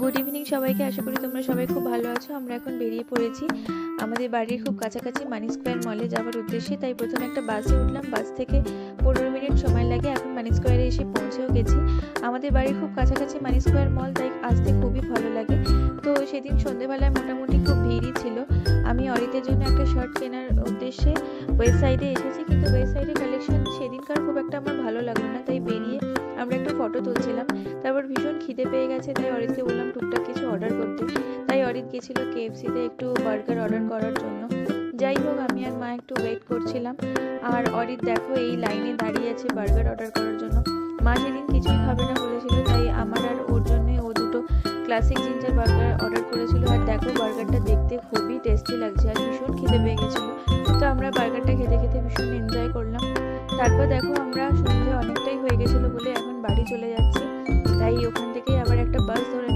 Good evening সবাইকে। আশা করি তোমরা সবাই খুব ভালো আছো। আমরা এখন বেরিয়ে পড়েছি আমাদের বাড়ির খুব কাছাকাছি মানি স্কোয়ার মলে যাওয়ার উদ্দেশ্যে। তাই প্রথমে একটা বাসে উঠলাম। বাস থেকে 15 মিনিট সময় লাগে। এখন মানি স্কোয়ারে এসে পৌঁছেও গেছি। আমাদের বাড়ির খুব কাছাকাছি মানি স্কোয়ার মল, তাই আসতে খুবই ভালো লাগে। তো সেদিন সন্ধ্যেবেলায় মোটামুটি খুব ভিড়ই ছিল। আমি অরিতের জন্য একটা শার্ট কেনার উদ্দেশ্যে ওয়েবসাইটে এসেছি, কিন্তু ওয়েবসাইটের কালেকশন সেদিনকার খুব একটা আমার ভালো লাগলো না। তাই বেরিয়ে আমরা একটু ফটো তুলছিলাম। তারপর ভীষণ খিদে পেয়ে গেছে, তাই অরিতকে বললাম টুকটাক কিছু অর্ডার করতে। তাই অরিত গেছিল কেএফসিতে একটু বার্গার অর্ডার করার জন্য। যাই হোক, আমি আর মা একটু ওয়েট করছিলাম। আর অরিত দেখো এই লাইনে দাঁড়িয়ে আছে বার্গার অর্ডার করার জন্য। মা সেদিন কিছুই খাবে না বলেছিল, তাই আমার আর ওর জন্য ও দুটো ক্লাসিক জিঞ্জার বার্গার অর্ডার করেছিল। আর দেখো বার্গারটা দেখতে খুবই টেস্টি লাগছে, আর ভীষণ খিদে পেয়ে গেছিলো। তো আমরা বার্গারটা খেতে খেতে ভীষণ এনজয় করলাম। তারপর দেখো আমরা সন্ধে অনেকটাই হয়ে গেছিলো বলে এখন বাড়ি চলে যাচ্ছি। তাই ওখান থেকেই আবার একটা বাস ধরে